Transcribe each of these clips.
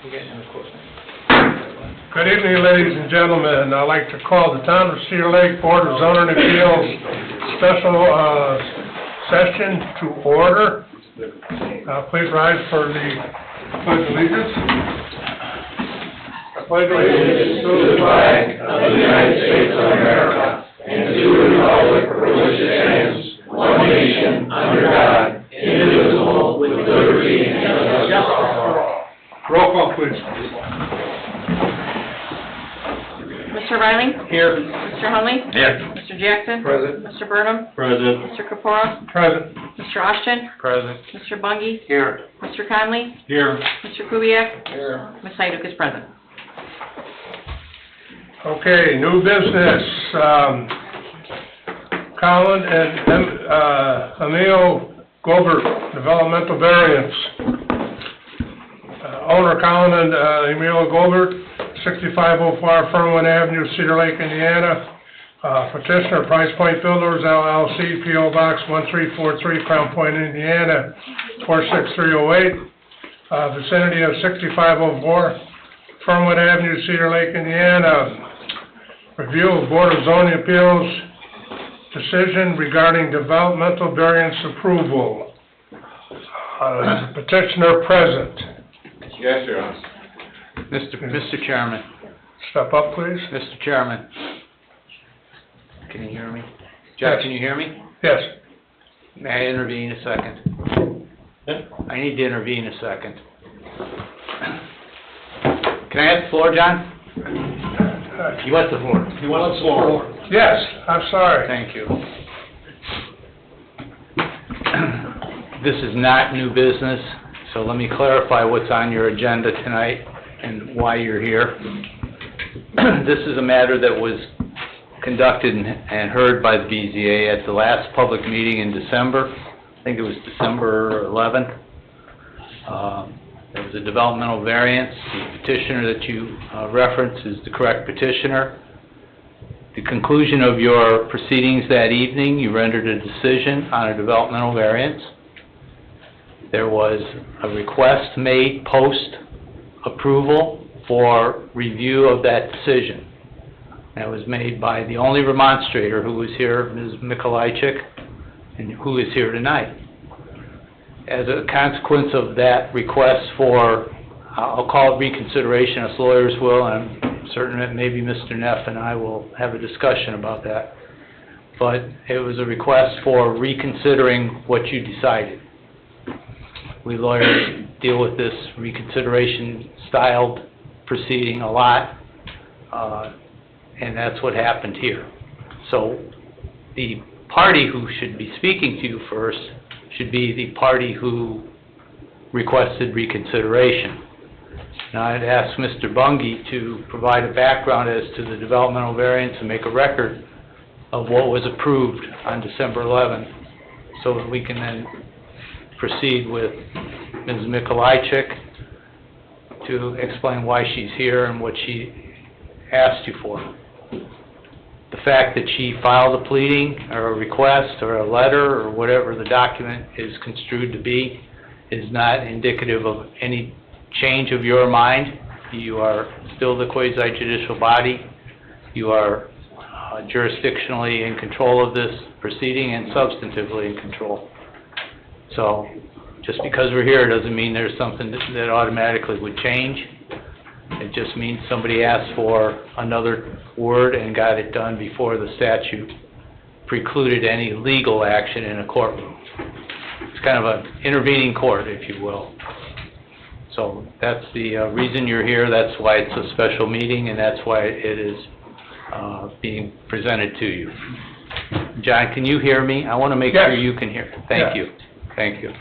Good evening, ladies and gentlemen. I'd like to call the Town of Cedar Lake Board of Zoning Appeals special session to order. Please rise for the Pledge of Allegiance. I pledge allegiance to the flag of the United States of America and to the republic for which it stands, one nation, under God, indivisible, with liberty and justice for all. Roll call, please. Mr. Riley? Here. Mr. Hunley? Here. Mr. Jackson? Present. Mr. Burnham? Present. Mr. Capora? Present. Mr. Ashton? Present. Mr. Bungie? Here. Mr. Conley? Here. Mr. Kubiak? Here. Ms. Hyduk is present. Okay, new business. Colin and Emil Gobert, developmental variance. Owner Colin and Emil Gobert, 6504 Fernwood Avenue, Cedar Lake, Indiana. Petitioner Price Point Builders, LLC, P.O. Box 1343, Crown Point, Indiana, 46308. Vicinity of 6504 Fernwood Avenue, Cedar Lake, Indiana. Review of Board of Zoning Appeals decision regarding developmental variance approval. Petitioner present. Yes, Your Honor. Mr. Chairman. Step up, please. Mr. Chairman. Can you hear me? Jack, Yes. can you hear me? Yes. May I intervene a second? I need to intervene a second. Can I have the floor, John? You want the floor? He wants the floor. Yes, I'm sorry. Thank you. This is not new business, so let me clarify what's on your agenda tonight and why you're here. This is a matter that was conducted and heard by the BZA at the last public meeting in December. I think it was December 11th. There was a developmental variance. The petitioner that you referenced is the correct petitioner. The conclusion of your proceedings that evening, you rendered a decision on a developmental variance. There was a request made post-approval for review of that decision. That was made by the only remonstrator who was here, Ms. Mikolajczyk, and who is here tonight. As a consequence of that request for, I'll call it reconsideration, us lawyers will, and I'm certain that maybe Mr. Neff and I will have a discussion about that. But it was a request for reconsidering what you decided. We lawyers deal with this reconsideration-styled proceeding a lot, and that's what happened here. So the party who should be speaking to you first should be the party who requested reconsideration. Now, I'd ask Mr. Bungie to provide a background as to the developmental variance and make a record of what was approved on December 11th, so that we can then proceed with Ms. Mikolajczyk to explain why she's here and what she asked you for. The fact that she filed a pleading or a request or a letter or whatever the document is construed to be is not indicative of any change of your mind. You are still the quasi-judicial body. You are jurisdictionally in control of this proceeding and substantively in control. So just because we're here doesn't mean there's something that automatically would change. It just means somebody asked for another word and got it done before the statute precluded any legal action in a courtroom. It's kind of an intervening court, if you will. So that's the reason you're here. That's why it's a special meeting, and that's why it is being presented to you. John, can you hear me? I want to make sure you can hear. Thank you. Thank you.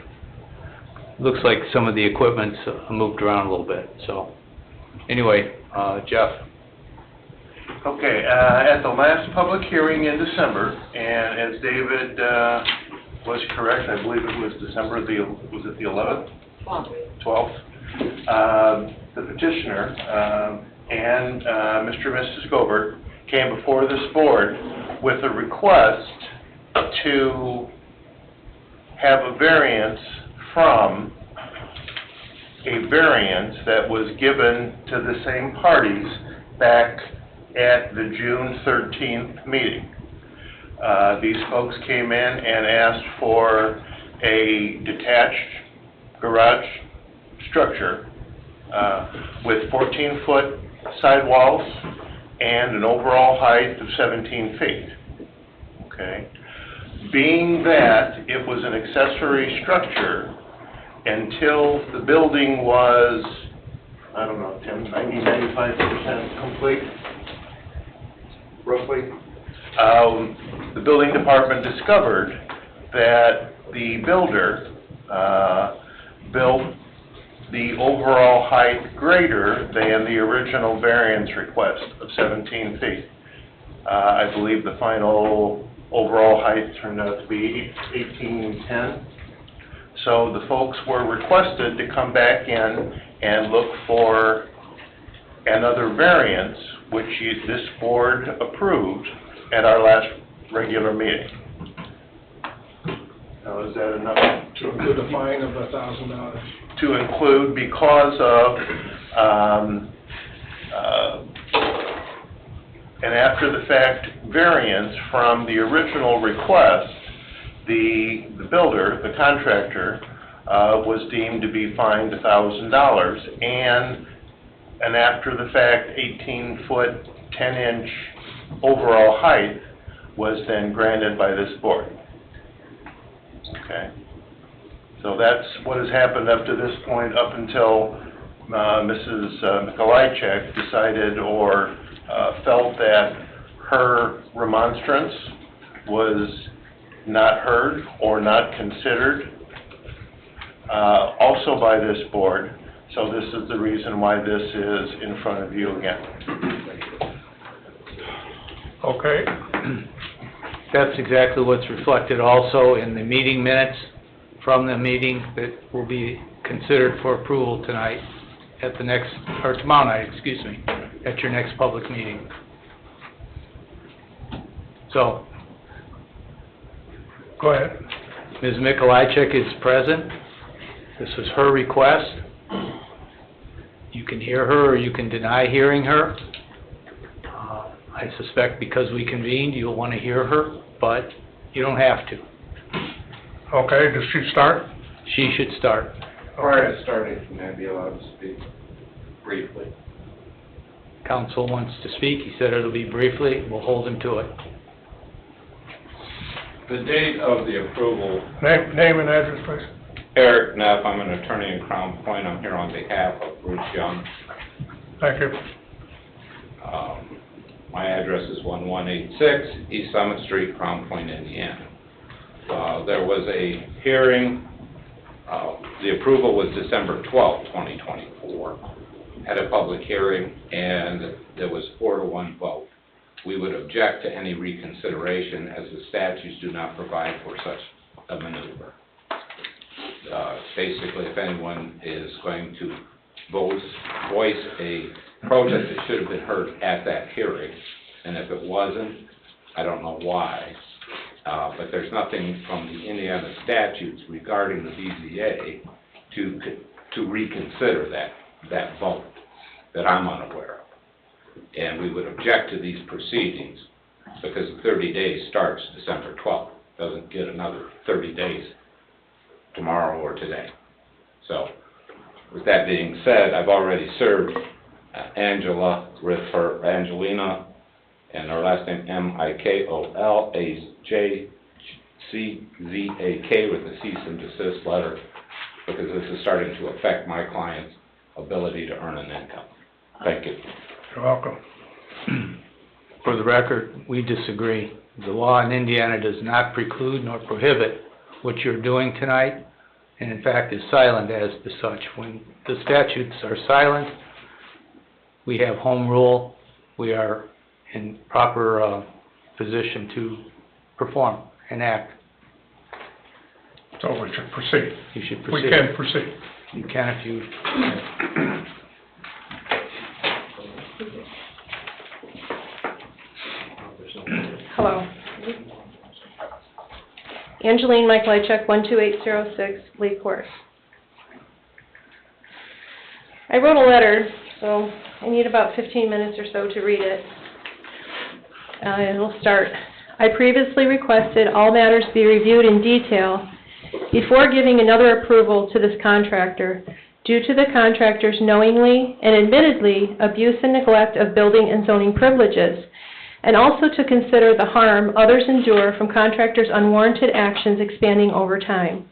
Looks like some of the equipment's moved around a little bit, so. Anyway, Jeff. Okay, at the last public hearing in December, and as David was correct, I believe it was December was it the 11th? 12th. The petitioner and Mr. and Mrs. Gobert came before this board with a request to have a variance from a variance that was given to the same parties back at the June 13th meeting. These folks came in and asked for a detached garage structure with 14-foot sidewalls and an overall height of 17 feet. Okay? Being that it was an accessory structure until the building was, I don't know, Tim, 95% complete, roughly. The building department discovered that the builder built the overall height greater than the original variance request of 17 feet. I believe the final overall height turned out to be 1810. So the folks were requested to come back in and look for another variance, which this board approved at our last regular meeting. Now, is that enough? To include a fine of $1,000. To include, because of an after-the-fact variance from the original request, the builder, the contractor, was deemed to be fined $1,000, and an after-the-fact 18-foot, 10-inch overall height was then granted by this board. Okay? So that's what has happened up to this point, up until Mrs. Mikolajczyk decided or felt that her remonstrance was not heard or not considered also by this board. So this is the reason why this is in front of you again. Okay. That's exactly what's reflected also in the meeting minutes from the meeting that will be considered for approval tonight at the next, or tomorrow night, excuse me, at your next public meeting. So, Go ahead. Ms. Mikolajczyk is present. This was her request. You can hear her or you can deny hearing her. I suspect because we convened, you'll want to hear her, but you don't have to. Okay, does she start? She should start. Prior to starting, can I be allowed to speak briefly? Council wants to speak. He said it'll be briefly. We'll hold him to it. The date of the approval, Name and address, please. Eric Neff, I'm an attorney in Crown Point. I'm here on behalf of Bruce Young. Thank you. My address is 1186 East Summit Street, Crown Point, Indiana. There was a hearing. The approval was December 12, 2024. Had a public hearing, and there was 4-to-1 vote. We would object to any reconsideration, as the statutes do not provide for such a maneuver. Basically, if anyone is going to voice a protest, it should have been heard at that hearing, and if it wasn't, I don't know why. But there's nothing from the Indiana statutes regarding the BZA to reconsider that vote that I'm unaware of. And we would object to these proceedings because the 30 days starts December 12th. Doesn't get another 30 days tomorrow or today. So, with that being said, I've already served Angela with her Angelina, and her last name Mikolajczyk with a cease and desist letter, because this is starting to affect my client's ability to earn an income. Thank you. You're welcome. For the record, we disagree. The law in Indiana does not preclude nor prohibit what you're doing tonight, and in fact is silent as to such. When the statutes are silent, we have home rule. We are in proper position to perform and act. So we should proceed. You should proceed. We can proceed. You can if you... Hello. Angeline Mikolajczyk, 12806 Lee Court. I wrote a letter, so I need about 15 minutes or so to read it. It'll start. I previously requested all matters be reviewed in detail before giving another approval to this contractor due to the contractor's knowingly and admittedly abuse and neglect of building and zoning privileges, and also to consider the harm others endure from contractors' unwarranted actions expanding over time.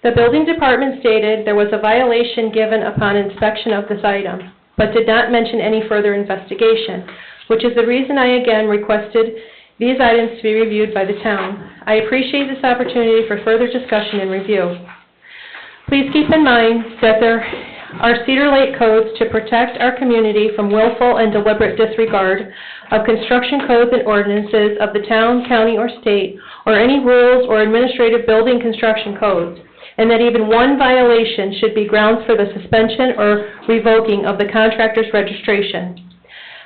The building department stated there was a violation given upon inspection of this item, but did not mention any further investigation, which is the reason I again requested these items to be reviewed by the town. I appreciate this opportunity for further discussion and review. Please keep in mind that there are Cedar Lake codes to protect our community from willful and deliberate disregard of construction codes and ordinances of the town, county, or state, or any rules or administrative building construction codes, and that even one violation should be grounds for the suspension or revoking of the contractor's registration.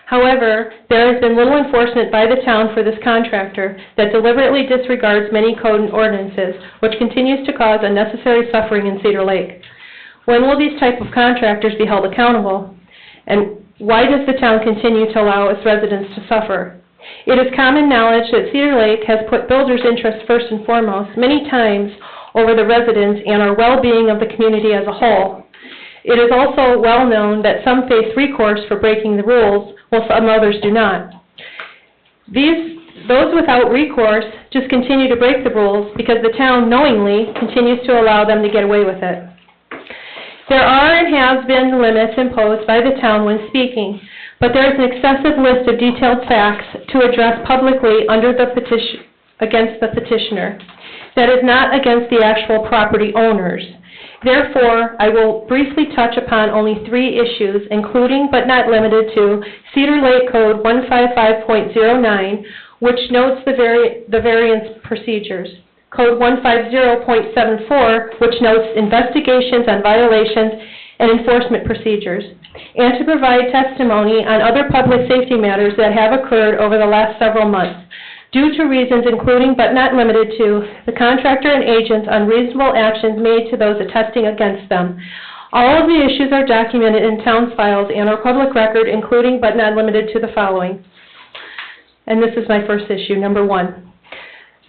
However, there has been little enforcement by the town for this contractor that deliberately disregards many code and ordinances, which continues to cause unnecessary suffering in Cedar Lake. When will these type of contractors be held accountable? And why does the town continue to allow its residents to suffer? It is common knowledge that Cedar Lake has put builders' interests first and foremost many times over the residents and our well-being of the community as a whole. It is also well known that some face recourse for breaking the rules, while some others do not. Those without recourse just continue to break the rules because the town knowingly continues to allow them to get away with it. There are and have been limits imposed by the town when speaking, but there is an excessive list of detailed facts to address publicly against the petitioner that is not against the actual property owners. Therefore, I will briefly touch upon only 3 issues, including but not limited to Cedar Lake Code 155.09, which notes the variance procedures, Code 150.74, which notes investigations on violations and enforcement procedures, and to provide testimony on other public safety matters that have occurred over the last several months, due to reasons including but not limited to the contractor and agent's unreasonable actions made to those attesting against them. All of the issues are documented in town files and our public record, including but not limited to the following. And this is my first issue, number 1.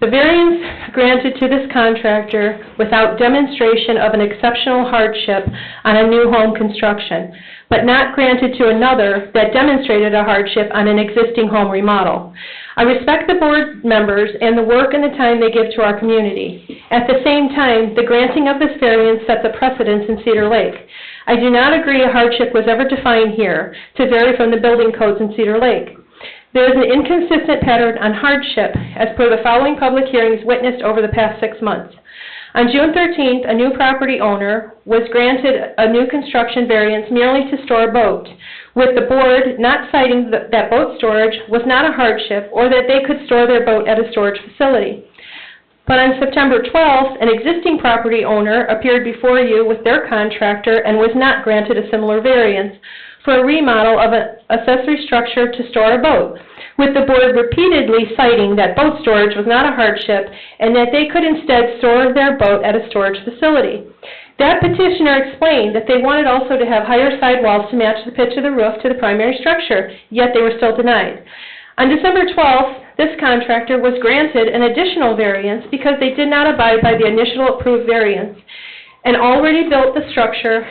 The variance granted to this contractor without demonstration of an exceptional hardship on a new home construction, but not granted to another that demonstrated a hardship on an existing home remodel. I respect the board members and the work and the time they give to our community. At the same time, the granting of this variance sets a precedence in Cedar Lake. I do not agree a hardship was ever defined here to vary from the building codes in Cedar Lake. There is an inconsistent pattern on hardship as per the following public hearings witnessed over the past 6 months. On June 13th, a new property owner was granted a new construction variance merely to store a boat, with the board not citing that boat storage was not a hardship or that they could store their boat at a storage facility. But on September 12th, an existing property owner appeared before you with their contractor and was not granted a similar variance for a remodel of an accessory structure to store a boat, with the board repeatedly citing that boat storage was not a hardship and that they could instead store their boat at a storage facility. That petitioner explained that they wanted also to have higher sidewalls to match the pitch of the roof to the primary structure, yet they were still denied. On December 12th, this contractor was granted an additional variance because they did not abide by the initial approved variance and already built the structure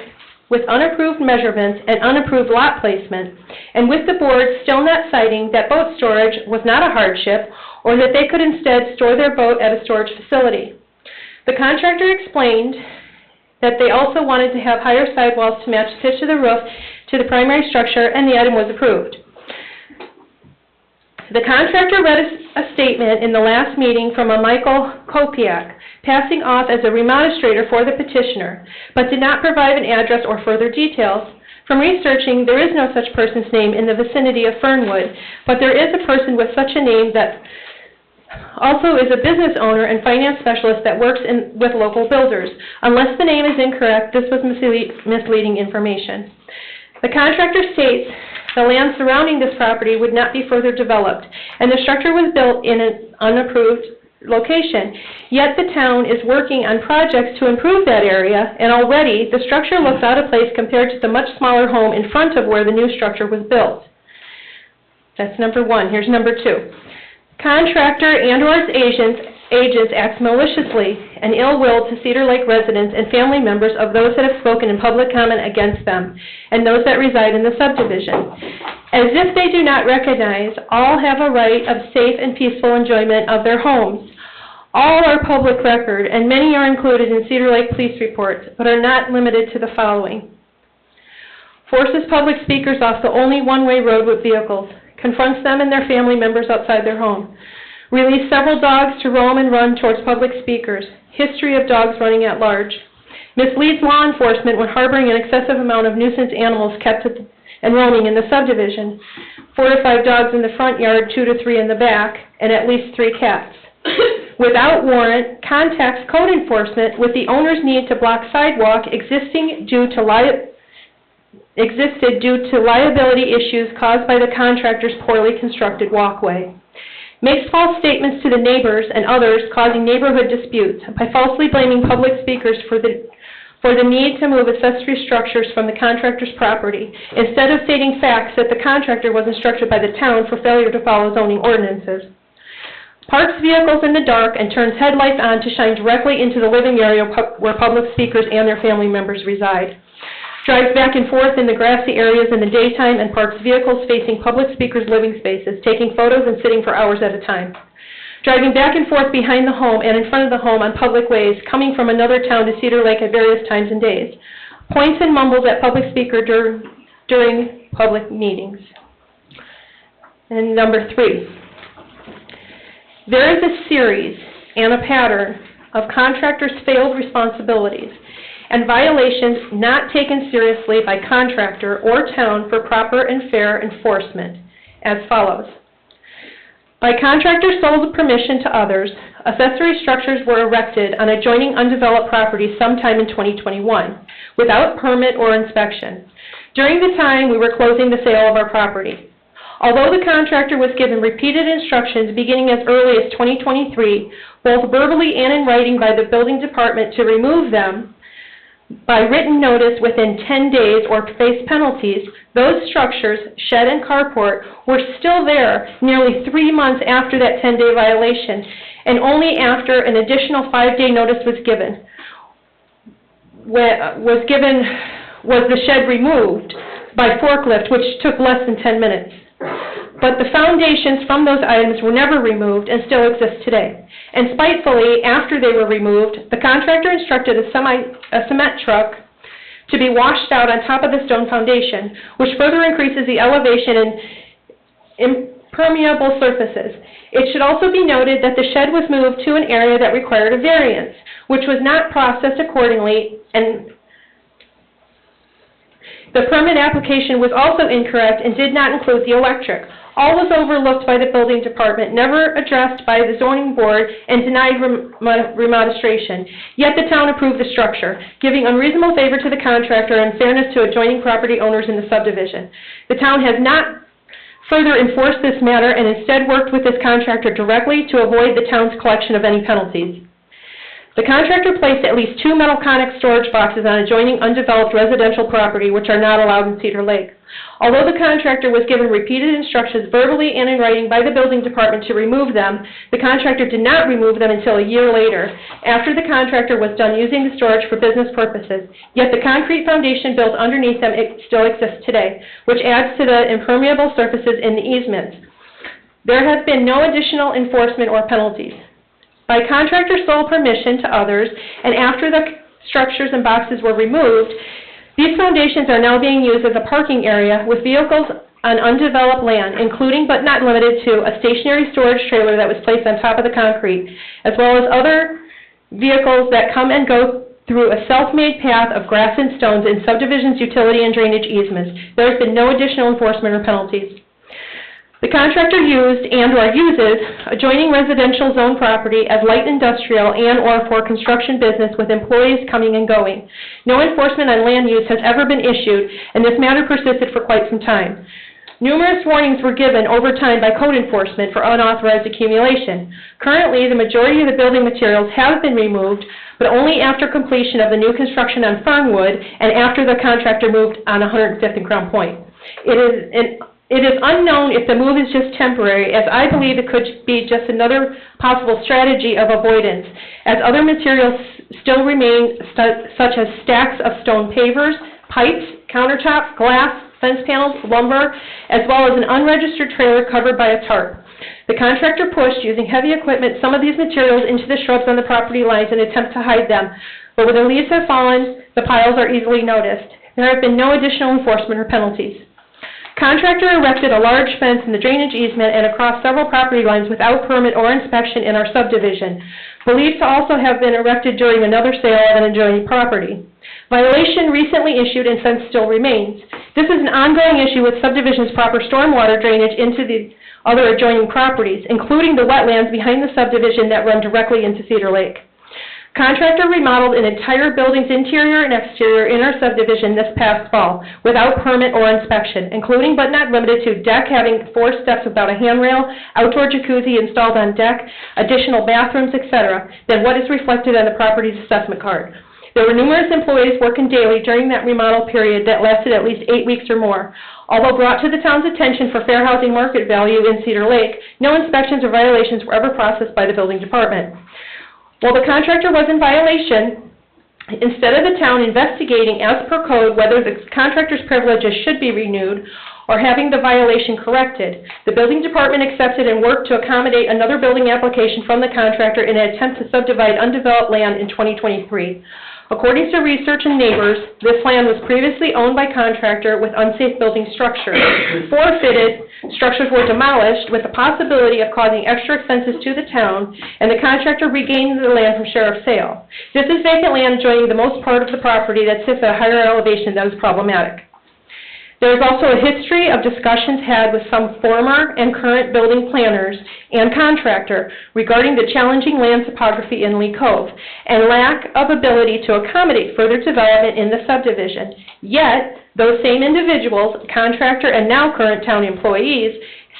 with unapproved measurements and unapproved lot placement, and with the board still not citing that boat storage was not a hardship or that they could instead store their boat at a storage facility. The contractor explained that they also wanted to have higher sidewalls to match the pitch of the roof to the primary structure, and the item was approved. The contractor read a statement in the last meeting from a Michael Kopiak, passing off as a remonstrator for the petitioner, but did not provide an address or further details. From researching, there is no such person's name in the vicinity of Fernwood, but there is a person with such a name that also is a business owner and finance specialist that works with local builders. Unless the name is incorrect, this was misleading information. The contractor states the land surrounding this property would not be further developed, and the structure was built in an unapproved location. Yet the town is working on projects to improve that area, and already the structure looks out of place compared to the much smaller home in front of where the new structure was built. That's number one. Here's number two. Contractor and/or its agents act maliciously and ill will to Cedar Lake residents and family members of those that have spoken in public comment against them and those that reside in the subdivision, as if they do not recognize all have a right of safe and peaceful enjoyment of their homes. All are public record, and many are included in Cedar Lake police reports, but are not limited to the following. Forces public speakers off the only one-way road with vehicles, confronts them and their family members outside their home. Release several dogs to roam and run towards public speakers. History of dogs running at large. Misleads law enforcement when harboring an excessive amount of nuisance animals kept and roaming in the subdivision. 4 to 5 dogs in the front yard, 2 to 3 in the back, and at least 3 cats. Without warrant, contacts code enforcement with the owner's need to block sidewalk existed due to liability issues caused by the contractor's poorly constructed walkway. Makes false statements to the neighbors and others, causing neighborhood disputes by falsely blaming public speakers for the need to move accessory structures from the contractor's property, instead of stating facts that the contractor was instructed by the town for failure to follow zoning ordinances. Parks vehicles in the dark and turns headlights on to shine directly into the living area where public speakers and their family members reside. Drives back and forth in the grassy areas in the daytime and parks vehicles facing public speakers' living spaces, taking photos and sitting for hours at a time. Driving back and forth behind the home and in front of the home on public ways, coming from another town to Cedar Lake at various times and days. Points and mumbles at public speaker during public meetings. And number 3. There is a series and a pattern of contractors' failed responsibilities and violations not taken seriously by contractor or town for proper and fair enforcement, as follows. By contractor sold permission to others, accessory structures were erected on adjoining undeveloped property sometime in 2021, without permit or inspection. During the time we were closing the sale of our property. Although the contractor was given repeated instructions beginning as early as 2023, both verbally and in writing by the building department to remove them, by written notice within 10 days or face penalties, those structures, shed and carport, were still there nearly 3 months after that 10-day violation, and only after an additional 5-day notice was given. Was the shed removed by forklift, which took less than 10 minutes. But the foundations from those items were never removed and still exist today. And spitefully, after they were removed, the contractor instructed a cement truck to be washed out on top of the stone foundation, which further increases the elevation and impermeable surfaces. It should also be noted that the shed was moved to an area that required a variance, which was not processed accordingly, and the permit application was also incorrect and did not include the electric. All was overlooked by the building department, never addressed by the zoning board, and denied remonstration. Yet the town approved the structure, giving unreasonable favor to the contractor and fairness to adjoining property owners in the subdivision. The town has not further enforced this matter and instead worked with this contractor directly to avoid the town's collection of any penalties. The contractor placed at least 2 metal Conex storage boxes on adjoining undeveloped residential property, which are not allowed in Cedar Lake. Although the contractor was given repeated instructions verbally and in writing by the building department to remove them, the contractor did not remove them until a year later, after the contractor was done using the storage for business purposes. Yet the concrete foundation built underneath them still exists today, which adds to the impermeable surfaces in the easements. There has been no additional enforcement or penalties. By contractor sole permission to others, and after the structures and boxes were removed, these foundations are now being used as a parking area with vehicles on undeveloped land, including but not limited to a stationary storage trailer that was placed on top of the concrete, as well as other vehicles that come and go through a self-made path of grass and stones in subdivisions, utility, and drainage easements. There has been no additional enforcement or penalties. The contractor used and/or uses adjoining residential zone property as light industrial and/or for construction business with employees coming and going. No enforcement on land use has ever been issued, and this matter persisted for quite some time. Numerous warnings were given over time by code enforcement for unauthorized accumulation. Currently, the majority of the building materials have been removed, but only after completion of the new construction on Fernwood and after the contractor moved on 105th and Crown Point. It is unknown if the move is just temporary, as I believe it could be just another possible strategy of avoidance, as other materials still remain, such as stacks of stone pavers, pipes, countertops, glass, fence panels, lumber, as well as an unregistered trailer covered by a tarp. The contractor pushed, using heavy equipment, some of these materials into the shrubs on the property lines in an attempt to hide them, but when the leaves have fallen, the piles are easily noticed. There have been no additional enforcement or penalties. Contractor erected a large fence in the drainage easement and across several property lines without permit or inspection in our subdivision, believed to also have been erected during another sale of an adjoining property. Violation recently issued and fence still remains. This is an ongoing issue with subdivision's proper stormwater drainage into the other adjoining properties, including the wetlands behind the subdivision that run directly into Cedar Lake. Contractor remodeled an entire building's interior and exterior in our subdivision this past fall without permit or inspection, including but not limited to deck having 4 steps without a handrail, outdoor jacuzzi installed on deck, additional bathrooms, etc., than what is reflected on the property's assessment card. There were numerous employees working daily during that remodel period that lasted at least 8 weeks or more. Although brought to the town's attention for fair housing market value in Cedar Lake, no inspections or violations were ever processed by the building department. While the contractor was in violation, instead of the town investigating as per code whether the contractor's privileges should be renewed or having the violation corrected, the building department accepted and worked to accommodate another building application from the contractor in an attempt to subdivide undeveloped land in 2023. According to research and neighbors, this land was previously owned by contractor with unsafe building structures. Forfeited, structures were demolished with the possibility of causing extra expenses to the town, and the contractor regained the land from sheriff's sale. This is vacant land adjoining the most part of the property that sits at a higher elevation that is problematic. There is also a history of discussions had with some former and current building planners and contractor regarding the challenging land topography in Lee Cove and lack of ability to accommodate further development in the subdivision. Yet, those same individuals, contractor and now current town employees,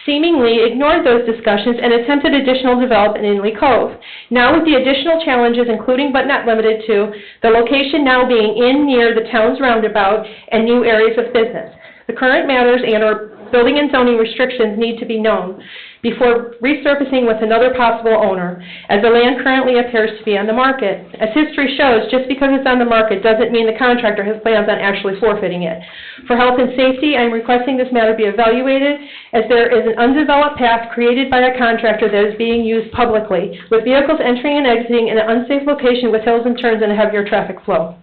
seemingly ignored those discussions and attempted additional development in Lee Cove. Now with the additional challenges, including but not limited to, the location now being in near the town's roundabout and new areas of business. The current matters and/or building and zoning restrictions need to be known before resurfacing with another possible owner, as the land currently appears to be on the market. As history shows, just because it's on the market doesn't mean the contractor has plans on actually forfeiting it. For health and safety, I am requesting this matter be evaluated, as there is an undeveloped path created by a contractor that is being used publicly, with vehicles entering and exiting in an unsafe location with hills and turns and a heavier traffic flow.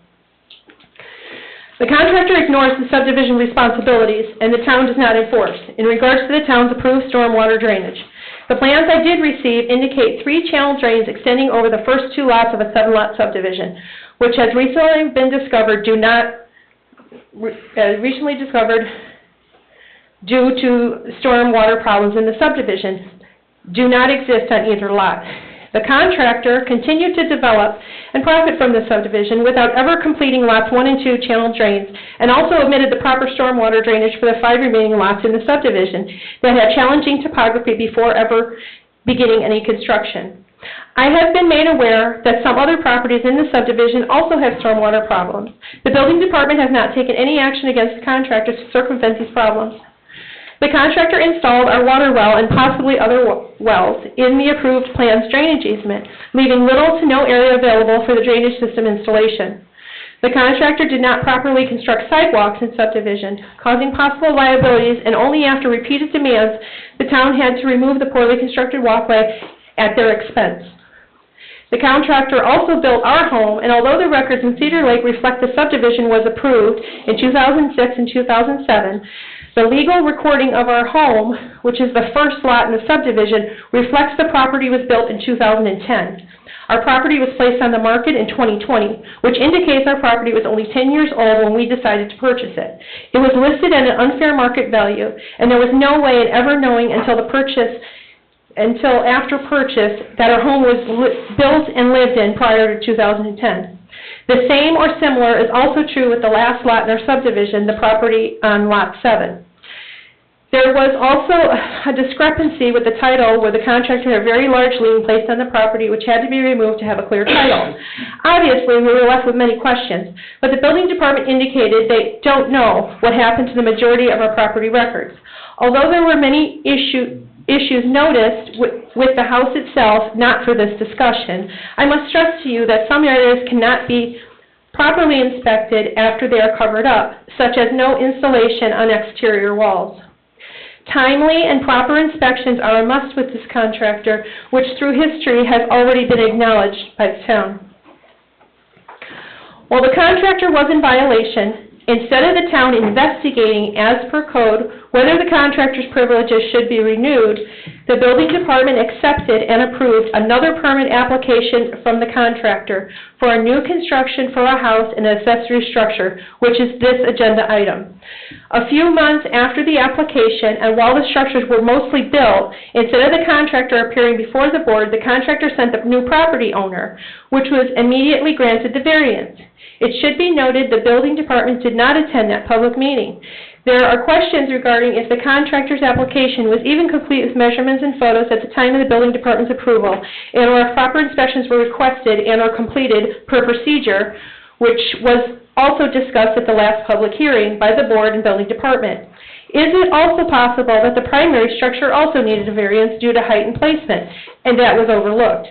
The contractor ignores the subdivision responsibilities, and the town does not enforce, in regards to the town's approved stormwater drainage. The plans I did receive indicate 3 channel drains extending over the first 2 lots of a 7-lot subdivision, which has recently been discovered due to stormwater problems in the subdivision, do not exist on either lot. The contractor continued to develop and profit from the subdivision without ever completing lots 1 and 2 channel drains, and also omitted the proper stormwater drainage for the 5 remaining lots in the subdivision that had challenging topography before ever beginning any construction. I have been made aware that some other properties in the subdivision also have stormwater problems. The building department has not taken any action against the contractors to circumvent these problems. The contractor installed our water well and possibly other wells in the approved plan's drainage easement, leaving little to no area available for the drainage system installation. The contractor did not properly construct sidewalks in subdivision, causing possible liabilities, and only after repeated demands, the town had to remove the poorly constructed walkway at their expense. The contractor also built our home, and although the records in Cedar Lake reflect the subdivision was approved in 2006 and 2007, the legal recording of our home, which is the first lot in the subdivision, reflects the property was built in 2010. Our property was placed on the market in 2020, which indicates our property was only 10 years old when we decided to purchase it. It was listed at an unfair market value, and there was no way in ever knowing until after purchase that our home was built and lived in prior to 2010. The same or similar is also true with the last lot in our subdivision, the property on Lot 7. There was also a discrepancy with the title where the contractor had a very large lien placed on the property which had to be removed to have a clear title. Obviously, we were left with many questions, but the building department indicated they don't know what happened to the majority of our property records. Although there were many issues noticed with the house itself, not for this discussion, I must stress to you that some areas cannot be properly inspected after they are covered up, such as no installation on exterior walls. Timely and proper inspections are a must with this contractor, which through history has already been acknowledged by the town. While the contractor was in violation, instead of the town investigating as per code whether the contractor's privileges should be renewed, the building department accepted and approved another permit application from the contractor for a new construction for a house and accessory structure, which is this agenda item. A few months after the application, and while the structures were mostly built, instead of the contractor appearing before the board, the contractor sent the new property owner, which was immediately granted the variance. It should be noted the building department did not attend that public meeting. There are questions regarding if the contractor's application was even complete with measurements and photos at the time of the building department's approval, and or if proper inspections were requested and or completed per procedure, which was also discussed at the last public hearing by the board and building department. Is it also possible that the primary structure also needed a variance due to height and placement, and that was overlooked?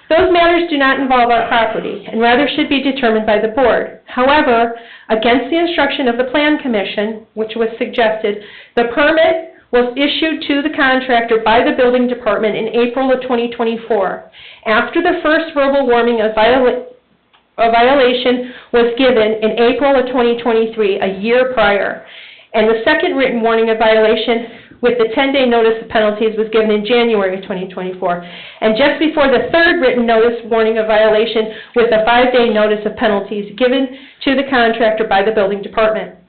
Those matters do not involve our property, and rather should be determined by the board. However, against the instruction of the Plan Commission, which was suggested, the permit was issued to the contractor by the building department in April of 2024. After the first verbal warning of violation was given in April of 2023, a year prior, and the second written warning of violation with the 10-day notice of penalties was given in January of 2024, and just before the third written notice warning of violation with a 5-day notice of penalties given to the contractor by the building department.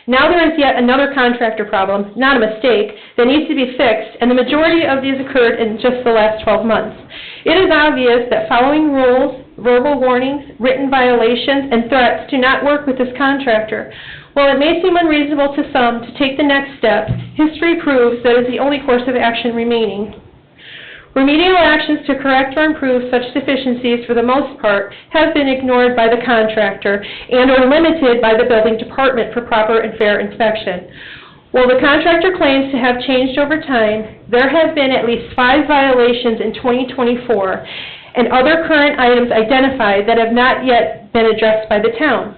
Now there is yet another contractor problem, not a mistake, that needs to be fixed, and the majority of these occurred in just the last 12 months. It is obvious that following rules, verbal warnings, written violations, and threats do not work with this contractor. While it may seem unreasonable to some to take the next step, history proves that is the only course of action remaining. Remedial actions to correct or improve such deficiencies, for the most part, have been ignored by the contractor and or limited by the building department for proper and fair inspection. While the contractor claims to have changed over time, there have been at least 5 violations in 2024 and other current items identified that have not yet been addressed by the town.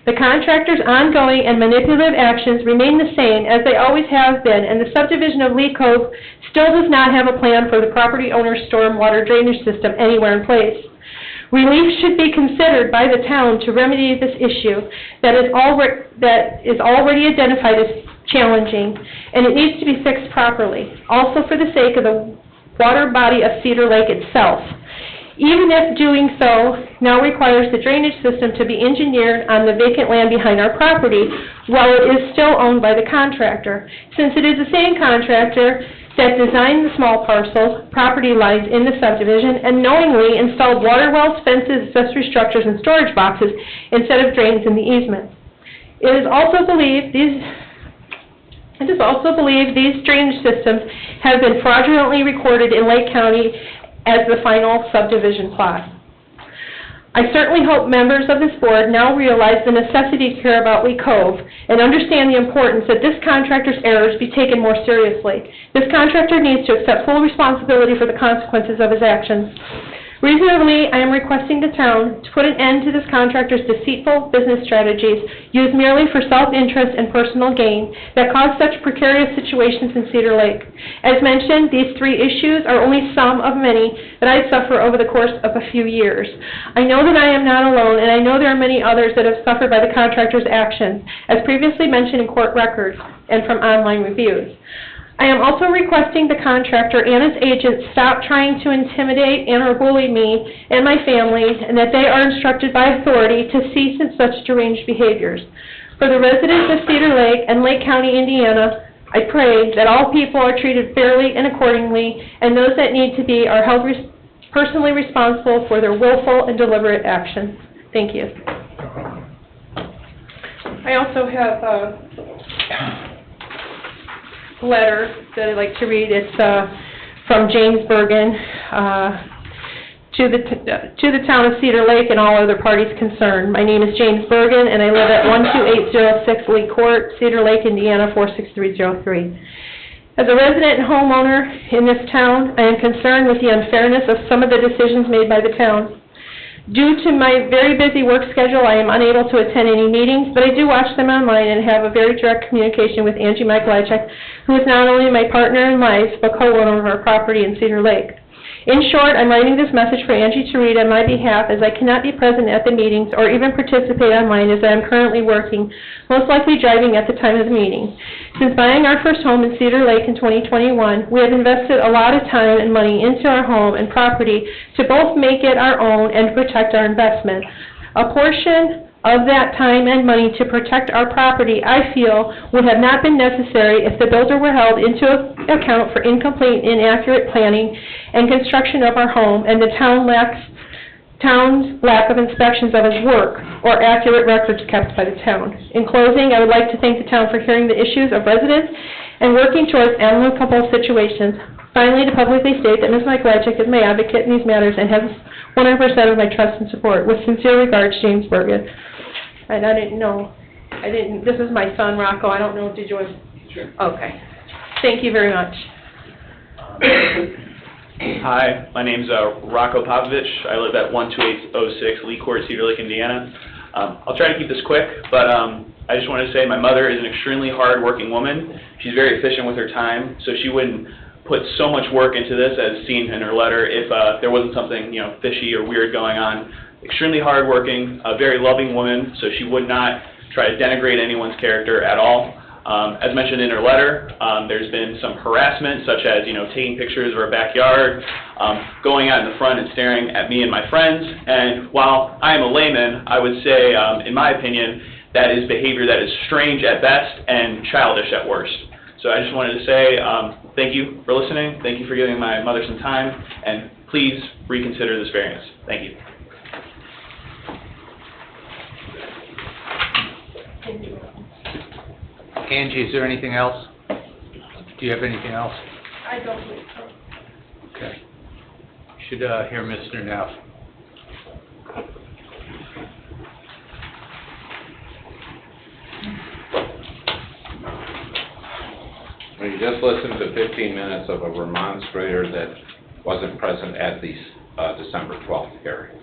The contractor's ongoing and manipulative actions remain the same as they always have been, and the subdivision of Lee Cove still does not have a plan for the property owner's stormwater drainage system anywhere in place. Relief should be considered by the town to remedy this issue that is already identified as challenging, and it needs to be fixed properly, also for the sake of the water body of Cedar Lake itself. Even if doing so now requires the drainage system to be engineered on the vacant land behind our property, while it is still owned by the contractor, since it is the same contractor that designed the small parcels, property lines in the subdivision, and knowingly installed water wells, fences, accessory structures, and storage boxes instead of drains in the easement. It is also believed these drainage systems have been fraudulently recorded in Lake County as the final subdivision plot. I certainly hope members of this board now realize the necessity to care about Lee Cove and understand the importance that this contractor's errors be taken more seriously. This contractor needs to accept full responsibility for the consequences of his actions. Reasonably, I am requesting the town to put an end to this contractor's deceitful business strategies used merely for self-interest and personal gain that cause such precarious situations in Cedar Lake. As mentioned, these 3 issues are only some of many that I suffer over the course of a few years. I know that I am not alone, and I know there are many others that have suffered by the contractor's actions, as previously mentioned in court records and from online reviews. I am also requesting the contractor and his agents stop trying to intimidate and or bully me and my family, and that they are instructed by authority to cease in such deranged behaviors. For the residents of Cedar Lake and Lake County, Indiana, I pray that all people are treated fairly and accordingly, and those that need to be are held personally responsible for their willful and deliberate actions. Thank you. I also have letter that I'd like to read. It's from James Bergen to the town of Cedar Lake and all other parties concerned. My name is James Bergen, and I live at 12806 Lee Court, Cedar Lake, Indiana, 46303. As a resident and homeowner in this town, I am concerned with the unfairness of some of the decisions made by the town. Due to my very busy work schedule, I am unable to attend any meetings, but I do watch them online and have a very direct communication with Angie Mikolajczyk, who is not only my partner in life, but co-owner of our property in Cedar Lake. In short, I'm writing this message for Angie to read on my behalf, as I cannot be present at the meetings or even participate online, as I am currently working, most likely driving at the time of the meeting. Since buying our first home in Cedar Lake in 2021, we have invested a lot of time and money into our home and property to both make it our own and protect our investment. A portion of that time and money to protect our property, I feel, would have not been necessary if the builder were held into account for incomplete, inaccurate planning and construction of our home, and the town's lack of inspections of his work or accurate records kept by the town. In closing, I would like to thank the town for hearing the issues of residents and working towards amicable situations. Finally, to publicly state that Ms. Mikolajczyk is my advocate in these matters and has 100% of my trust and support. With sincere regards, James Bergen. And this is my son, Rocco. I don't know, did you want? Sure. Okay. Thank you very much. Hi, my name's Rocco Popovich. I live at 12806 Lee Court, Cedar Lake, Indiana. I'll try to keep this quick, but I just want to say my mother is an extremely hard-working woman. She's very efficient with her time, so she wouldn't put so much work into this as seen in her letter if there wasn't something, fishy or weird going on. Extremely hardworking, a very loving woman, so she would not try to denigrate anyone's character at all. As mentioned in her letter, there's been some harassment, such as, taking pictures of our backyard, going out in the front and staring at me and my friends. And while I am a layman, I would say, in my opinion, that is behavior that is strange at best and childish at worst. So I just wanted to say thank you for listening, thank you for giving my mother some time, and please reconsider this variance. Thank you. Angie, is there anything else? Do you have anything else? I don't believe so. Okay. Should hear Mr. Neff. Well, you just listened to 15 minutes of a remonstrator that wasn't present at the December 12th hearing.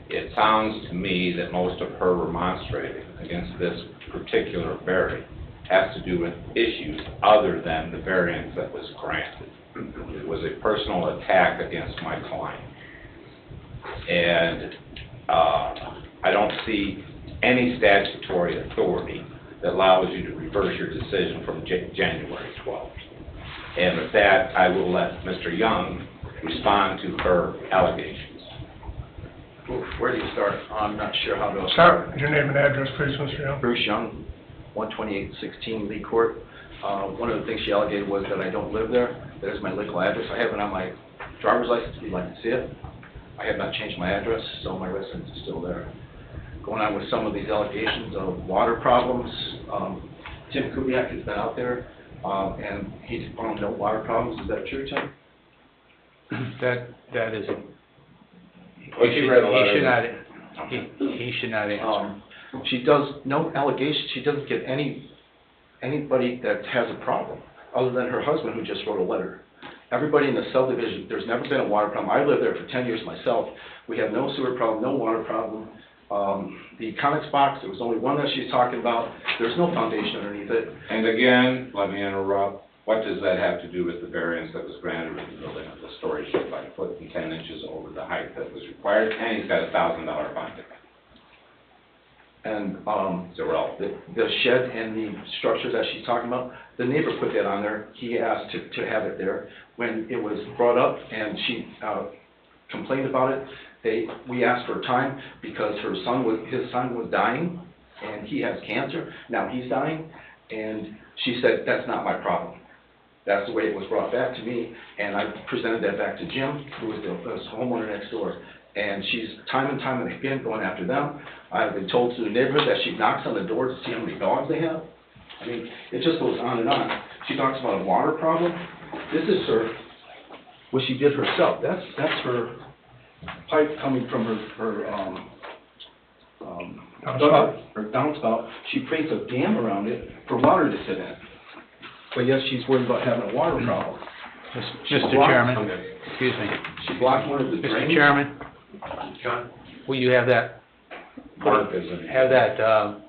It sounds to me that most of her remonstrating against this particular variance has to do with issues other than the variance that was granted. It was a personal attack against my client. And I don't see any statutory authority that allows you to reverse your decision from January 12th. And with that, I will let Mr. Young respond to her allegations. Where do you start? I'm not sure how to... Start with your name and address, please, Mr. Young. Bruce Young, 12816 Lee Court. One of the things she alleged was that I don't live there. That is my legal address. I have it on my driver's license if you'd like to see it. I have not changed my address, so my residence is still there. Going on with some of these allegations of water problems, Tim Kubiak has been out there, and he's found no water problems. Is that true, Tim? That is a... Well, she read a letter. He should not answer. She does no allegations. She doesn't get anybody that has a problem, other than her husband, who just wrote a letter. Everybody in the subdivision, there's never been a water problem. I lived there for 10 years myself. We have no sewer problem, no water problem. The Conex box, there was only one that she's talking about. There's no foundation underneath it. And again, let me interrupt. What does that have to do with the variance that was granted with the building of the storage shed by 1 foot and 10 inches over the height that was required? And he's got a $1,000 bond. And It's irrelevant. the shed and the structures that she's talking about, the neighbor put that on there. He asked to have it there. When it was brought up and she complained about it, we asked for time because his son was dying, and he has cancer. Now he's dying, and she said, that's not my problem. That's the way it was brought back to me, and I presented that back to Jim, who was the homeowner next door. And she's time and time again going after them. I've been told to the neighborhood that she knocks on the door to see how many dogs they have. I mean, it just goes on and on. she talks about a water problem. This is what she did herself. That's her pipe coming from her downspout. She creates a dam around it for water to sit in. But yes, she's worried about having a water problem. Mr. Chairman, excuse me. She blocked one of the Mr. drains. Chairman, John? will you have that, Mark is in. have that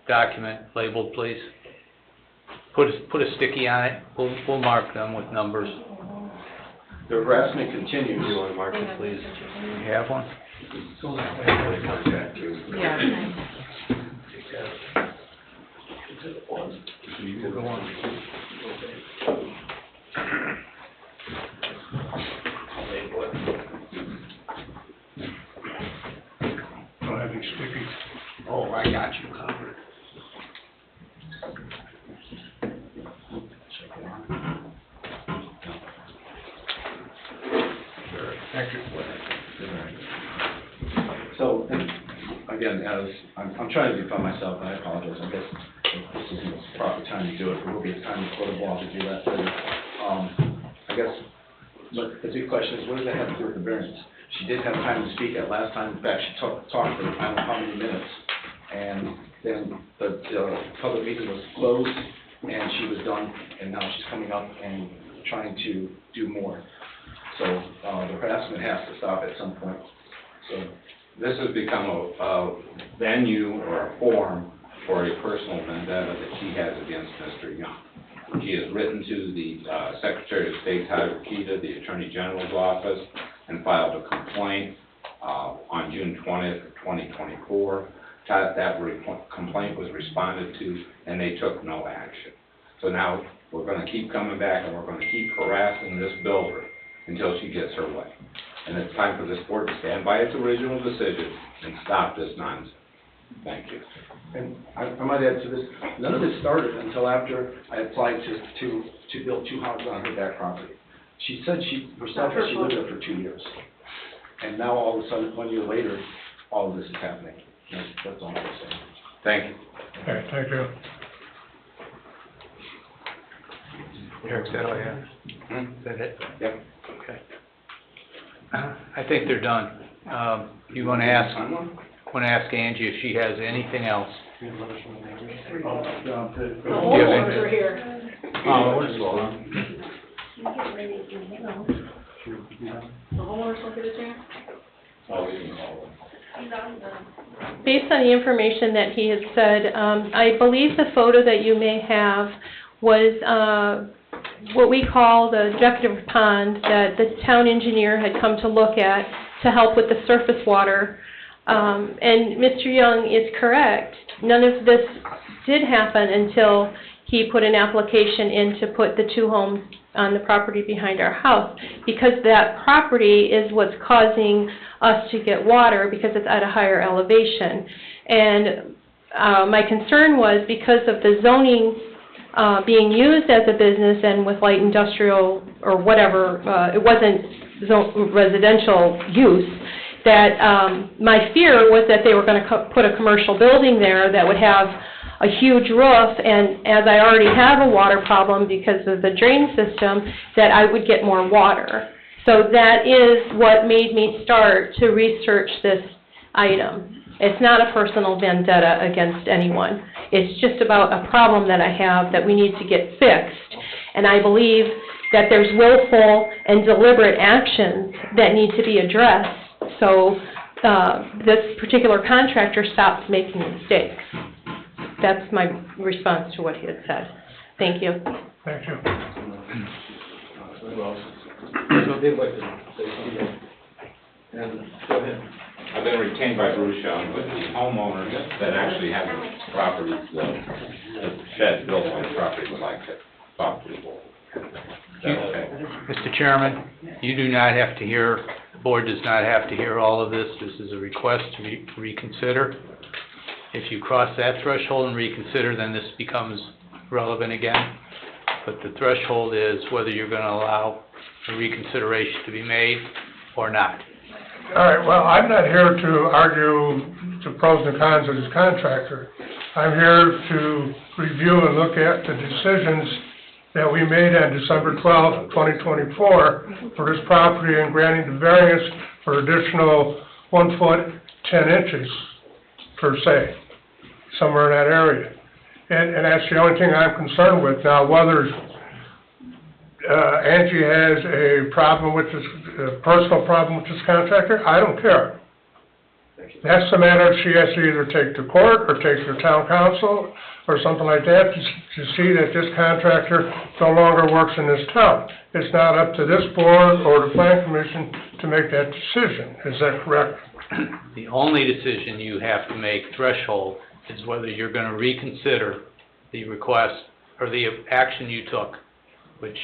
document labeled, please? Put a sticky on it. We'll mark them with numbers. The harassment continues. You want to mark it, please? You have one? Yeah. Don't have any stickies. Oh, I got you covered. Thank you. So, again, I'm trying to defend myself, and I apologize, I guess this isn't the proper time to do it, there will be a time before the law to do that later. I guess, but the big question is, what does that have to do with the variance? She did have time to speak at last time, in fact, she talked for I don't know how many minutes, and then the public meeting was closed, and she was done, and now she's coming up and trying to do more. So, the harassment has to stop at some point, so. This has become a venue or a forum for a personal vendetta that she has against Mr. Young. She has written to the Secretary of State, Tyler Kita, the Attorney General's office, and filed a complaint on June 20th, 2024. That complaint was responded to, and they took no action. So now we're going to keep coming back, and we're going to keep harassing this builder until she gets her way. And it's time for this board to stand by its original decision and stop this nonsense. Thank you. And I might add to this, none of this started until after I applied to build 2 houses on her back property. She said herself that she lived there for 2 years. And now all of a sudden, 1 year later, all of this is happening. That's all I'm saying. Thank you. Okay, thank you. Eric, is that all you have? Is that it? Yep. Okay. I think they're done. You want to ask Angie if she has anything else? The homeowners are here. The homeowners will get a chance? Based on the information that he has said, I believe the photo that you may have was what we call the decorative pond that the town engineer had come to look at to help with the surface water. And Mr. Young is correct. None of this did happen until he put an application in to put the 2 homes on the property behind our house, because that property is what's causing us to get water because it's at a higher elevation. And my concern was because of the zoning being used as a business and with light industrial or whatever, it wasn't residential use, that my fear was that they were going to put a commercial building there that would have a huge roof, and as I already have a water problem because of the drain system, that I would get more water. So that is what made me start to research this item. It's not a personal vendetta against anyone. It's just about a problem that I have that we need to get fixed. And I believe that there's willful and deliberate actions that need to be addressed so this particular contractor stops making mistakes. That's my response to what he had said. Thank you. Thank you. They'd like to say something. And go ahead. I've been retained by Bruce Young, but the homeowners that actually have the property, the shed built on the property would like to talk to the board. Is that okay? Mr. Chairman, you do not have to hear, the board does not have to hear all of this. This is a request to reconsider. If you cross that threshold and reconsider, then this becomes relevant again. But the threshold is whether you're going to allow a reconsideration to be made or not. All right, well, I'm not here to argue the pros and cons of this contractor. I'm here to review and look at the decisions that we made on December 12th, 2024 for this property and granting the variance for additional 1 foot, 10 inches per se, somewhere in that area. And that's the only thing I'm concerned with. Now, whether Angie has a problem with this, a personal problem with this contractor, I don't care. That's the matter she has to either take to court or take to town council or something like that to see that this contractor no longer works in this town. It's not up to this board or the plan commission to make that decision. Is that correct? The only decision you have to make, threshold, is whether you're gonna reconsider the request or the action you took, which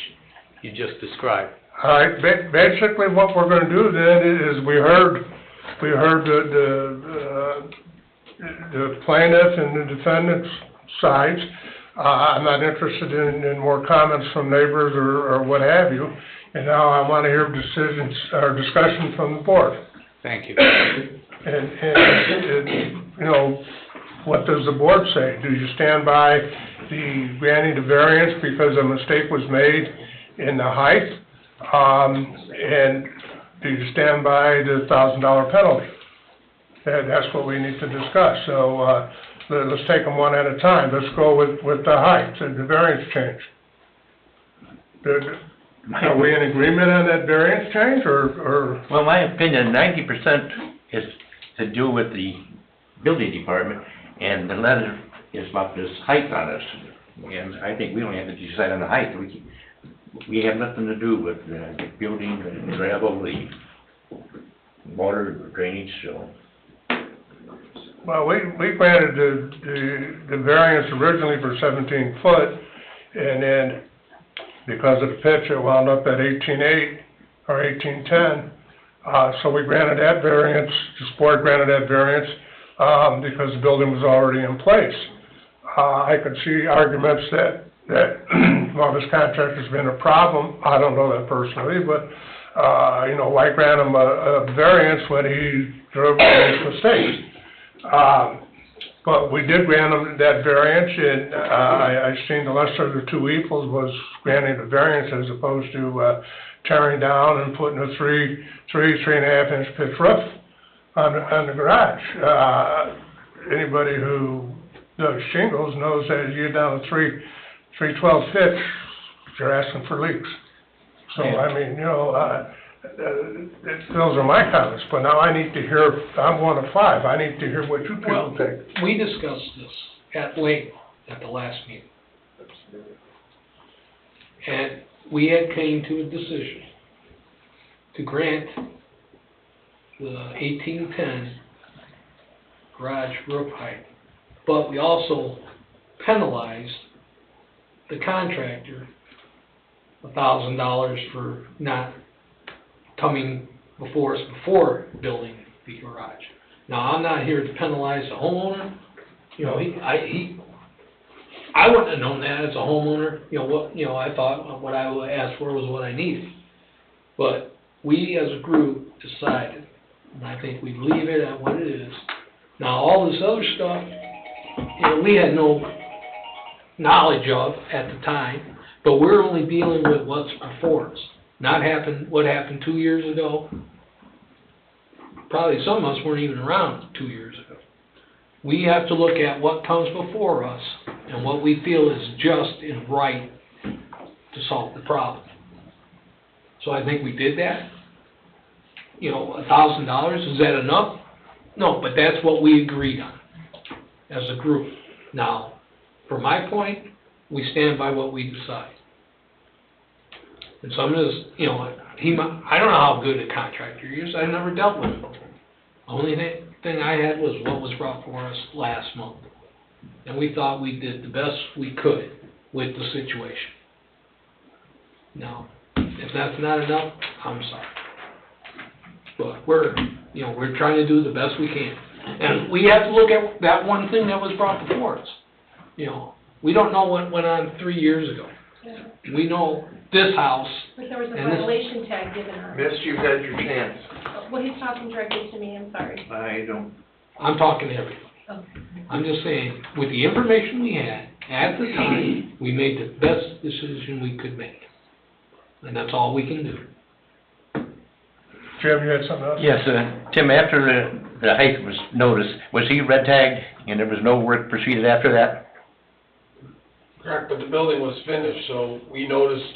you just described. All right, basically what we're gonna do then is we heard the plaintiff and the defendant's sides. I'm not interested in more comments from neighbors or what have you. And now I wanna hear decisions or discussion from the board. Thank you. And, you know, what does the board say? Do you stand by the granting the variance because a mistake was made in the height? And do you stand by the $1,000 penalty? That's what we need to discuss. So, let's take them one at a time. Let's go with the height, the variance change. Are we in agreement on that variance change, or? Well, my opinion, 90% is to do with the building department, and the letter is about this height on us. And I think we don't have to decide on the height. We have nothing to do with the building, the gravel, the water drainage, so. Well, we granted the variance originally for 17 foot, and then because of the pitch, it wound up at 18.8 or 18.10. So we granted that variance, the board granted that variance, because the building was already in place. I could see arguments that well, this contractor's been a problem. I don't know that personally, but, you know, why grant him a variance when he drove his mistakes? But we did grant him that variance, and I seen the lesser of the two evils was granting the variance as opposed to tearing down and putting a 3.5 inch pitch roof on the garage. Anybody who does shingles knows that you get down to 312 pitch, you're asking for leaks. So, I mean, you know, those are my comments, but now I need to hear, I'm one of five, I need to hear what you people think. We discussed this at length at the last meeting. And we had came to a decision to grant the 1810 garage roof height, but we also penalized the contractor $1,000 for not coming before us before building the garage. Now, I'm not here to penalize the homeowner. You know, I wouldn't have known that as a homeowner. I thought what I asked for was what I needed. But we as a group decided, and I think we leave it at what it is. Now, all this other stuff, we had no knowledge of at the time, but we're only dealing with what's before us. What happened 2 years ago. Probably some of us weren't even around 2 years ago. We have to look at what comes before us and what we feel is just and right to solve the problem. So I think we did that. $1,000, is that enough? No, but that's what we agreed on as a group. Now, from my point, we stand by what we decide. And some of this, I don't know how good a contractor he is. I never dealt with him before. The only thing I had was what was brought for us last month. And we thought we did the best we could with the situation. Now, if that's not enough, I'm sorry. But we're trying to do the best we can. And we have to look at that one thing that was brought before us. We don't know what went on 3 years ago. We know this house. But there was a and this- violation tag given on it. Miss, you've had your chance. Well, he's talking directly to me, I'm sorry. I don't. I'm talking to everybody. Okay. I'm just saying, with the information we had, at the time, we made the best decision we could make. And that's all we can do. Jim, you had something else? Yes, Tim, after the height was noticed, was he red tagged and there was no work proceeded after that? Correct, but the building was finished, so we noticed,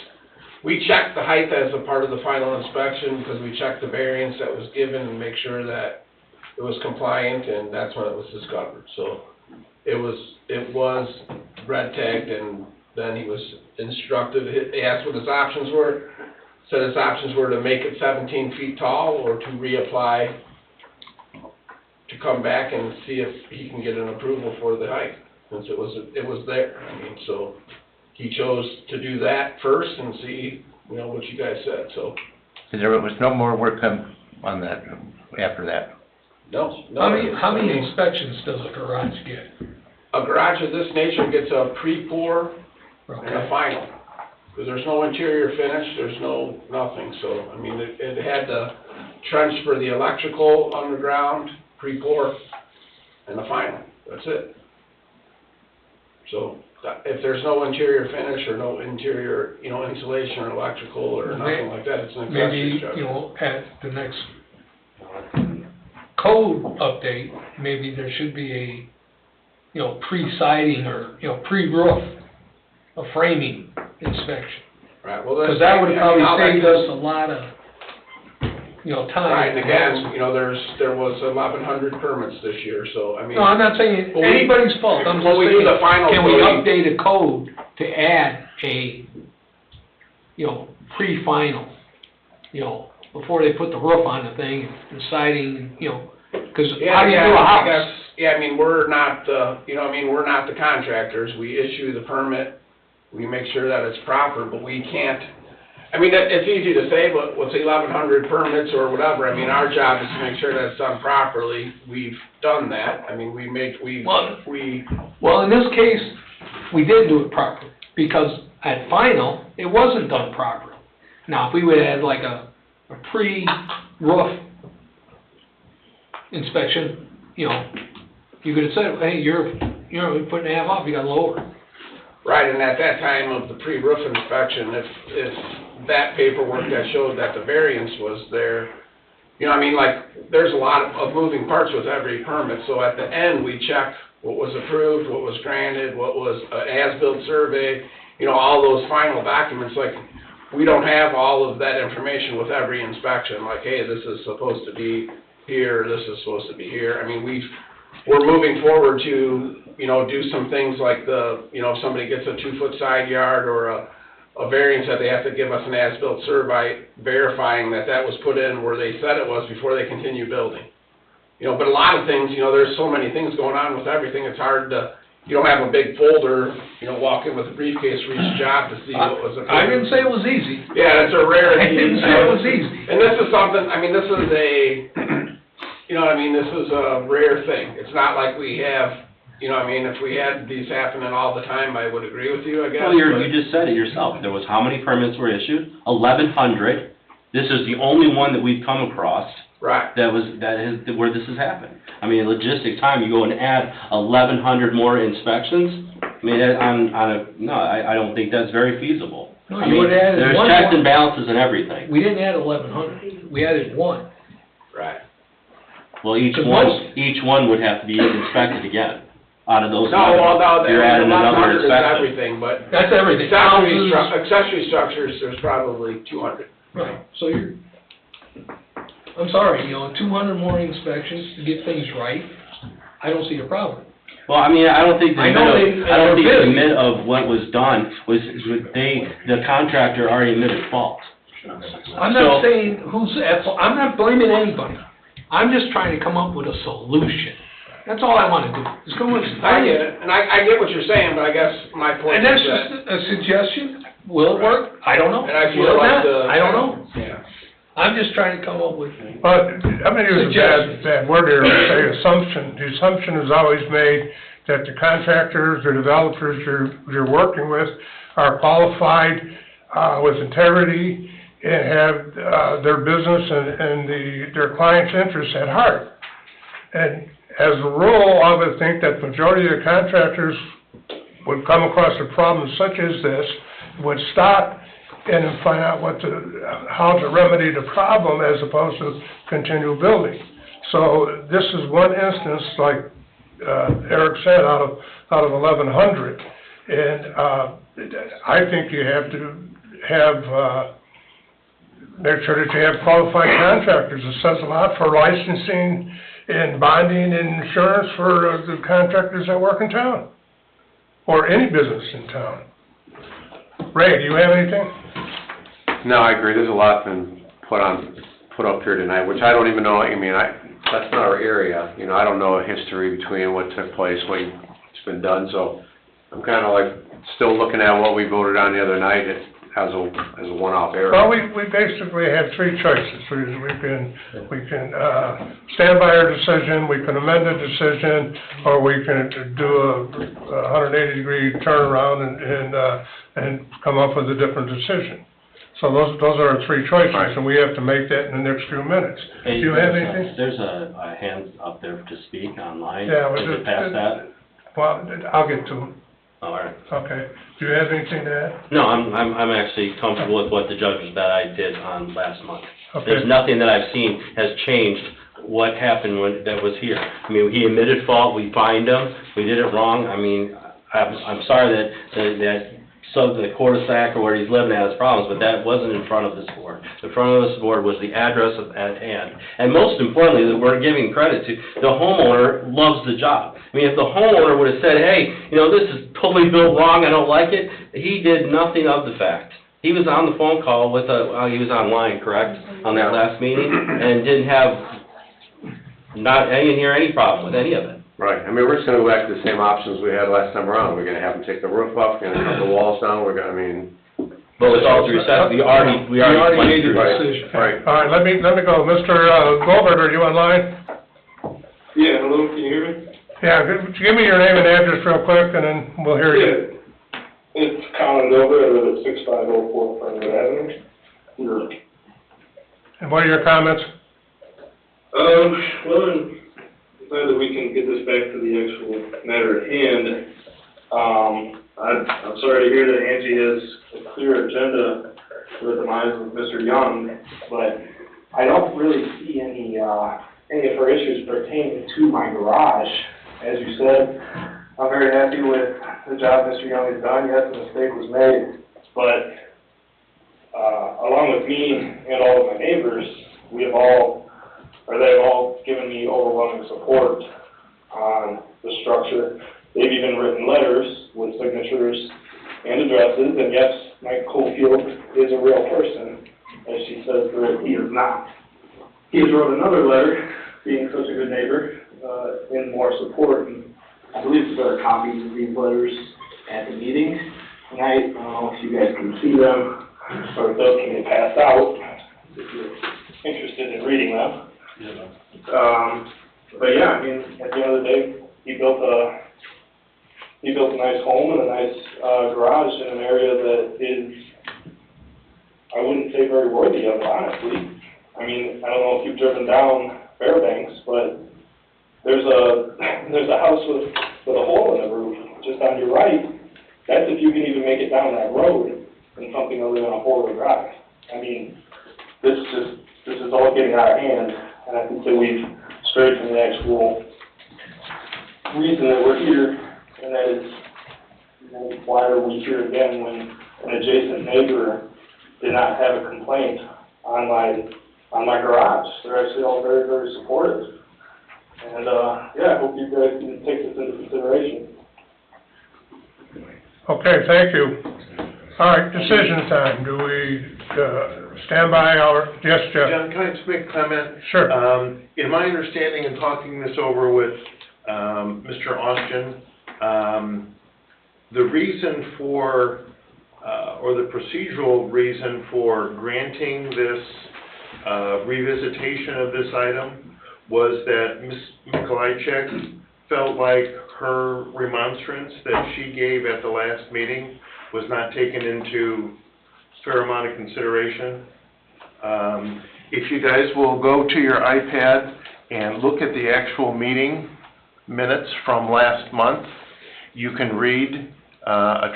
we checked the height as a part of the final inspection, because we checked the variance that was given and make sure that it was compliant, and that's when it was discovered. So it was red tagged, and then he was instructed, he asked what his options were, said his options were to make it 17 feet tall, or to reapply, to come back and see if he can get an approval for the height, since it was there. I mean, so he chose to do that first and see, what you guys said, so. And there was no more work on that after that? No. How many inspections does a garage get? A garage of this nature gets a pre-pour and a Okay. final. Because there's no interior finish, there's no, nothing, so, I mean, it had the trench for the electrical underground, pre-pour, and the final, that's it. So, if there's no interior finish or no interior, insulation or electrical or nothing like that, it's an accessory Maybe, structure. at the next code update, maybe there should be a, pre-siding or, pre-roof, a framing inspection. Right, well, that's. Because that would probably all that save does- us a lot of, time. Right, and again, there was 1,100 permits this year, so, I mean. No, I'm not saying Well, anybody's fault, I'm just When we do saying, the final can we coding- update a code to add a, pre-final, before they put the roof on the thing, the siding, because how do you do a I house? guess, yeah, I mean, we're not, we're not the contractors, we issue the permit, we make sure that it's proper, but we can't, I mean, it's easy to say, but what's 1,100 permits or whatever, I mean, our job is to make sure that it's done properly, we've done that, I mean, Well, in this case, we did do it properly, because at final, it wasn't done properly. Now, if we would have like a pre-roof inspection, you could have said, hey, you're putting a half off, you got to lower. Right, and at that time of the pre-roof inspection, if that paperwork that showed that the variance was there, there's a lot of moving parts with every permit, so at the end, we check what was approved, what was granted, what was an as-built survey, all those final documents, we don't have all of that information with every inspection, hey, this is supposed to be here, this is supposed to be here. I mean, we're moving forward to, do some things like if somebody gets a 2-foot side yard or a variance that they have to give us an as-built survey verifying that that was put in where they said it was before they continue building. But a lot of things, there's so many things going on with everything, it's hard to, you don't have a big folder, walk in with a briefcase for each job to see what was approved. I didn't say it was easy. Yeah, it's a rarity. I didn't say it was easy. And this is something, this is this is a rare thing. It's not like we have, if we had these happening all the time, I would agree with you, I guess. Well, but- you just said it yourself. There was how many permits were issued? 1,100. This is the only one that we've come across Right. where this has happened. Logistic time, you go and add 1,100 more inspections? I don't think that's very feasible. No, you would've added There's one checks more. and balances and everything. We didn't add 1,100, we added one. Right. Well, each Because one would have to be inspected again. Out of those, No, you're adding another 1,100 is inspection. everything, but That's everything. accessory structures, there's probably 200. Right, so I'm sorry, 200 more inspections to get things right, I don't see a problem. Well, I don't think I know they- the admit of what was done was the contractor already admitted fault. I'm not saying who's at fault, I'm not blaming anybody. I'm just trying to come up with a solution. That's all I want to do, is come up with. I get it, and I get what you're saying, but I guess my point And that's is that. just a suggestion, will it work? I don't know. And I feel Will it like not? I don't know. Yeah. I'm just trying to come up with, But, I'm gonna use a bad word here, and say assumption. The assumption is always made that the contractors or developers you're working with are qualified, with integrity, and have, their business and their client's interests at heart. And as a rule, I would think that majority of the contractors would come across a problem such as this, would stop and then find out how to remedy the problem as opposed to continue building. So this is one instance, like Eric said, out of 1,100. And I think you have to make sure that you have qualified contractors. It says a lot for licensing and bonding and insurance for the contractors that work in town, or any business in town. Ray, do you have anything? No, I agree, there's a lot been put up here tonight, which I don't even know, that's not our area, I don't know a history between what took place, what's been done, so I'm kinda like, still looking at what we voted on the other night as a one-off error. Well, we basically have three choices. We can stand by our decision, we can amend the decision, or we can do a 180-degree turnaround and come up with a different decision. So those are our three choices, and we have to make that in the next few minutes. Do you have anything? There's a hand up there to speak online. Yeah, Is it past that? Well, I'll get to them. All right. Okay. Do you have anything to add? No, I'm actually comfortable with what the judges that I did on last month. Okay. There's nothing that I've seen has changed what happened that was here. He admitted fault, we fined him, we did it wrong. I'm sorry that so the cul-de-sac or where he's living has problems, but that wasn't in front of this board. In front of this board was the address at hand. And most importantly, that we're giving credit to, the homeowner loves the job. If the homeowner would have said, hey, this is totally built wrong, I don't like it, he did nothing of the fact. He was on the phone call with he was online, correct, on that last meeting, and didn't hear any problem with any of it. Right, we're just gonna go back to the same options we had last time around, we're gonna have them take the roof off, we're gonna cut the walls down, but with all due respect, we already made the Right, decision. right. All right, let me go. Mr. Goldberg, are you online? Yeah, hello, can you hear me? Yeah, give me your name and address real quick, and then we'll hear you. It's Colin Goldberg, I live at 6504 Fernwood Avenue. Sure. And what are your comments? Well, I'm glad that we can get this back to the actual matter at hand. I'm sorry to hear that Angie has a clear agenda for the demise of Mr. Young, but I don't really see any of her issues pertaining to my garage. As you said, I'm very happy with the job Mr. Young has done. Yes, a mistake was made, but along with me and all of my neighbors, they've all given me overwhelming support on the structure. They've even written letters with signatures and addresses, and yes, Mike Cofield is a real person, as she says, but he is not. He has wrote another letter, being such a good neighbor, in more support, and I believe there are copies of these letters at the meeting tonight. I don't know if you guys can see them, or if those can get passed out, if you're interested in reading them. But yeah, at the end of the day, he built a nice home and a nice garage in an area that is, I wouldn't say very worthy of it, honestly. I don't know if you've driven down Fairbanks, but there's a house with a hole in the roof just on your right. That's if you can even make it down that road in something other than a four-wheel drive. This is all getting out of hand, and I think that we've strayed from the actual reason that we're here, and that is, why are we here again when an adjacent neighbor did not have a complaint on my garage? They're actually all very, very supportive. And, I hope you guys can take this into consideration. Okay, thank you. All right, decision time. Do we stand by yes, Jeff? John, can I just make a comment? Sure. In my understanding and talking this over with Mr. Austin, the reason for, or the procedural reason for granting this revisitation of this item was that Ms. Mikolajczyk felt like her remonstrance that she gave at the last meeting was not taken into fair amount of consideration. If you guys will go to your iPad and look at the actual meeting minutes from last month, you can read a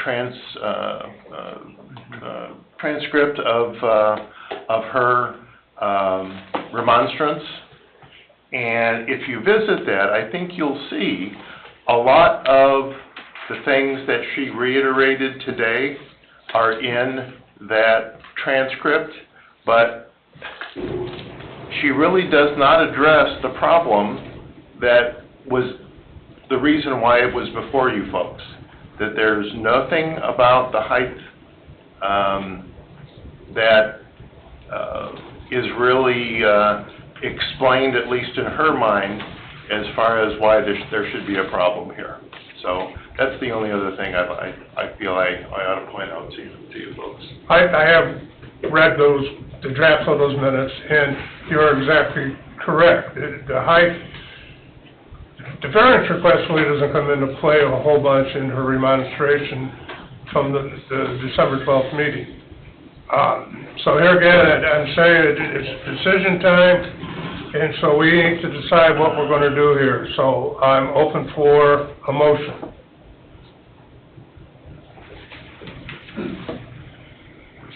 transcript of her remonstrance. And if you visit that, I think you'll see a lot of the things that she reiterated today are in that transcript, but she really does not address the problem that was the reason why it was before you folks. That there's nothing about the height that is really explained, at least in her mind, as far as why there should be a problem here. So that's the only other thing I feel I ought to point out to you folks. I have read the drafts of those minutes, and you're exactly correct. The variance request really doesn't come into play a whole bunch in her remonstration from the December 12th meeting. So here again, I'm saying it's decision time, and so we need to decide what we're going to do here. So I'm open for a motion.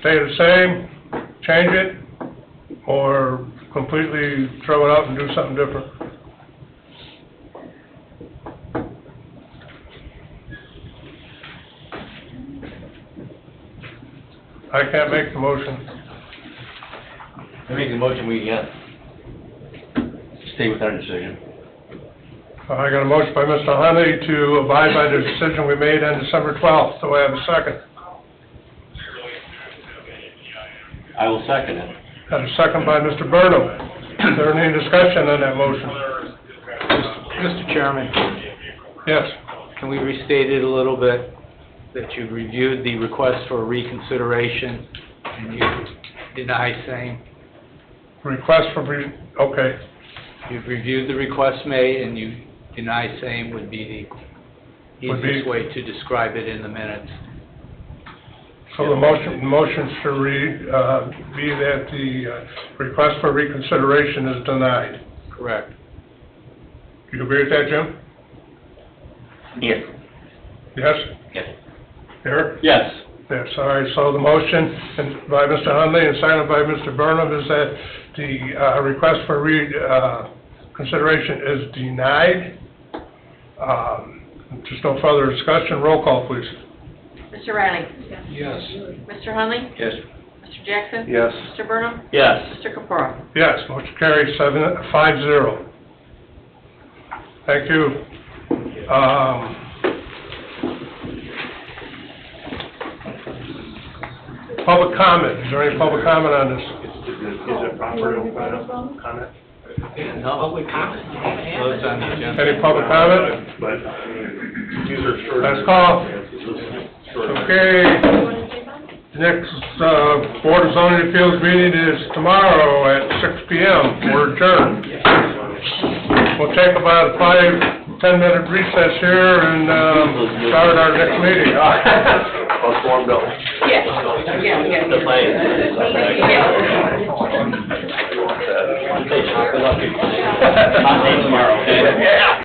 Stay the same, change it, or completely throw it out and do something different? I can't make the motion. I make the motion, we, stay with our decision. I got a motion by Mr. Hunley to abide by the decision we made on December 12th. Do I have a second? I will second it. Got a second by Mr. Burnham. Is there any discussion on that motion? Mr. Chairman, Yes. can we restate it a little bit? That you reviewed the request for reconsideration and you deny same? Request for okay. You've reviewed the request made and you deny same would be the easiest way to describe it in the minutes. So the motion should be that the request for reconsideration is denied. Correct. Do you agree with that, Jim? Yes. Yes? Yes. Eric? Yes. Yes, all right, so the motion by Mr. Hunley and seconded by Mr. Burnham is that the request for reconsideration is denied. Just no further discussion. Roll call, please. Mr. Riley? Yes. Mr. Hunley? Yes. Mr. Jackson? Yes. Mr. Burnham? Yes. Mr. Capora? Yes, motion carries 5-0. Thank you. Public comment. Is there any public comment on this? Is it proper to open up comment? No. Public comment. Close on the agenda. Any public comment? But, these are short. Last call. Okay. Next, Board of Zoning Appeals meeting is tomorrow at 6 p.m. We're adjourned. We'll take about a 5-10 minute recess here and start our next meeting. Formed up. Yes. The plan. Yeah. Good luck. Hot day tomorrow.